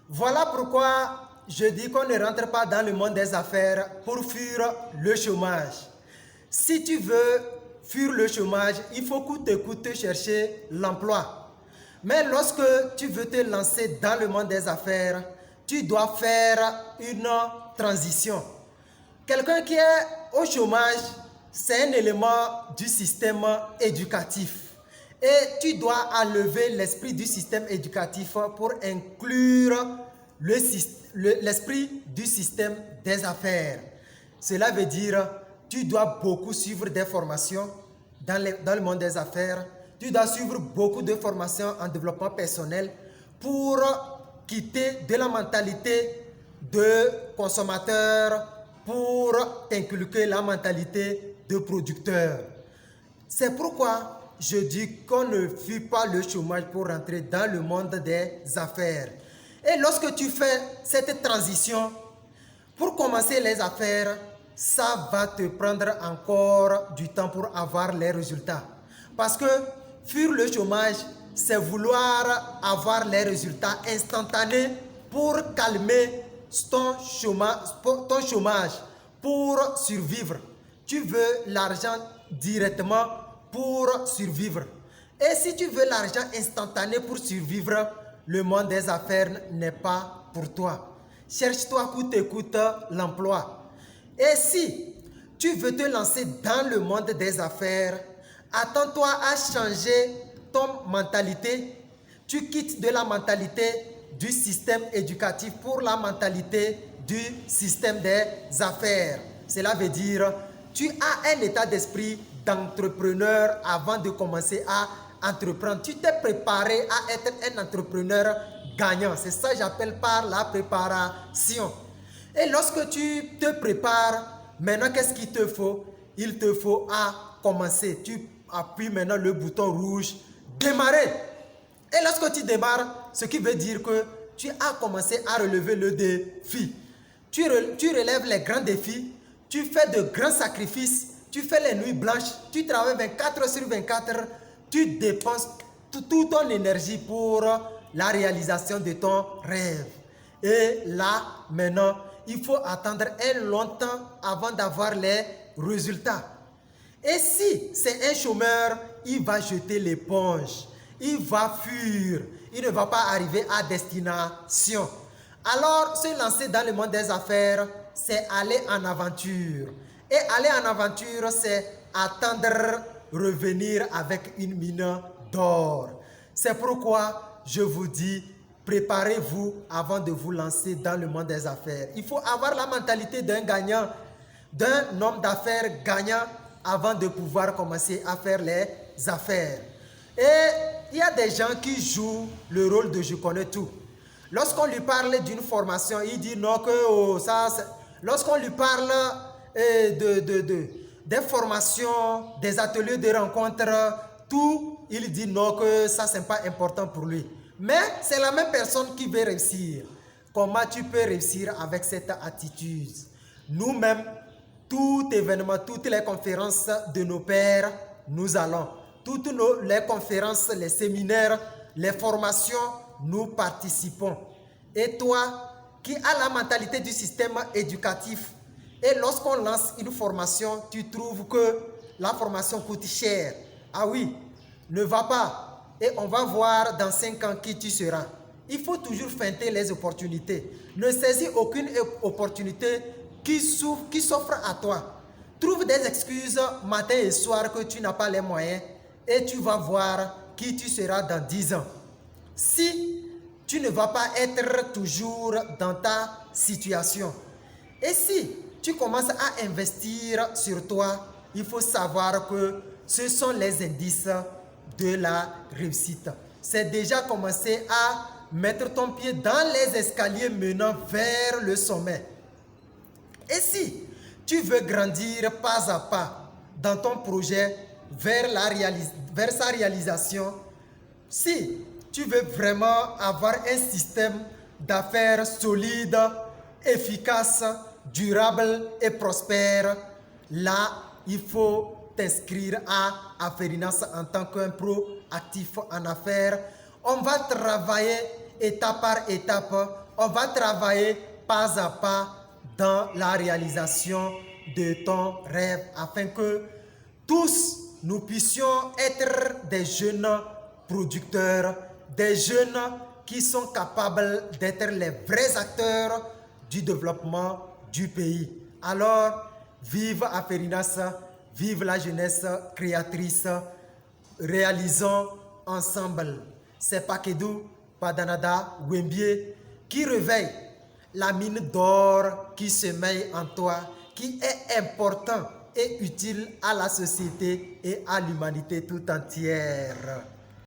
Voilà pourquoi je dis qu'on ne rentre pas dans le monde des affaires pour fuir le chômage. Si tu veux fuir le chômage, il faut coûte que coûte chercher l'emploi. Mais lorsque tu veux te lancer dans le monde des affaires, tu dois faire une transition. Quelqu'un qui est au chômage, c'est un élément du système éducatif. Et tu dois enlever l'esprit du système éducatif pour inclure l'esprit du système des affaires. Cela veut dire tu dois beaucoup suivre des formations dans le monde des affaires. Tu dois suivre beaucoup de formations en développement personnel pour quitter de la mentalité de consommateur pour t'inculquer la mentalité de producteur. C'est pourquoi je dis qu'on ne fuit pas le chômage pour rentrer dans le monde des affaires. Et lorsque tu fais cette transition, pour commencer les affaires, ça va te prendre encore du temps pour avoir les résultats. Parce que fuir le chômage, c'est vouloir avoir les résultats instantanés pour calmer ton chômage, pour survivre. Tu veux l'argent directement pour survivre. Et si tu veux l'argent instantané pour survivre, le monde des affaires n'est pas pour toi. Cherche-toi coûte que coûte l'emploi. Et si tu veux te lancer dans le monde des affaires, attends-toi à changer ton mentalité. Tu quittes de la mentalité du système éducatif pour la mentalité du système des affaires. Cela veut dire tu as un état d'esprit d'entrepreneur avant de commencer à entreprendre. Tu t'es préparé à être un entrepreneur gagnant. C'est ça que j'appelle par la préparation. Et lorsque tu te prépares, maintenant qu'est-ce qu'il te faut? Il te faut à commencer. Tu appuies maintenant le bouton rouge, démarrer. Et lorsque tu démarres, ce qui veut dire que tu as commencé à relever le défi. Tu relèves les grands défis, tu fais de grands sacrifices, tu fais les nuits blanches, tu travailles 24 heures sur 24, tu dépenses toute ton énergie pour la réalisation de ton rêve. Et là, maintenant, il faut attendre un long temps avant d'avoir les résultats. Et si c'est un chômeur, il va jeter l'éponge. Il va fuir. Il ne va pas arriver à destination. Alors, se lancer dans le monde des affaires, c'est aller en aventure. Et aller en aventure, c'est attendre revenir avec une mine d'or. C'est pourquoi je vous dis, préparez-vous avant de vous lancer dans le monde des affaires. Il faut avoir la mentalité d'un gagnant, d'un homme d'affaires gagnant avant de pouvoir commencer à faire les affaires. Et il y a des gens qui jouent le rôle de je connais tout. Lorsqu'on lui parle d'une formation, il dit non que oh, ça. Lorsqu'on lui parle des formations, des ateliers de rencontres, tout, il dit non que ça c'est pas important pour lui. Mais c'est la même personne qui veut réussir. Comment tu peux réussir avec cette attitude? Nous-mêmes, tout événement, toutes les conférences de nos pères, nous allons. Toutes les conférences, les séminaires, les formations, nous participons. Et toi, qui as la mentalité du système éducatif, et lorsqu'on lance une formation, tu trouves que la formation coûte cher. Ah oui, ne va pas. Et on va voir dans 5 ans qui tu seras. Il faut toujours feinter les opportunités. Ne saisis aucune opportunité qui s'offre à toi. Trouve des excuses matin et soir que tu n'as pas les moyens et tu vas voir qui tu seras dans 10 ans. Si tu ne vas pas être toujours dans ta situation. Et si tu commences à investir sur toi, il faut savoir que ce sont les indices de la réussite. C'est déjà commencer à mettre ton pied dans les escaliers menant vers le sommet. Et si tu veux grandir pas à pas dans ton projet vers sa réalisation, si tu veux vraiment avoir un système d'affaires solide, efficace, durable et prospère, là, il faut t'inscrire à Afferinas en tant qu'un pro actif en affaires. On va travailler étape par étape on va travailler pas à pas dans la réalisation de ton rêve afin que tous nous puissions être des jeunes producteurs, des jeunes qui sont capables d'être les vrais acteurs du développement du pays. Alors, vive Aferinas, vive la jeunesse créatrice, réalisons ensemble. C'est Pakedou, Padanada, Wembie qui réveille la mine d'or qui sommeille en toi, qui est important et utile à la société et à l'humanité tout entière.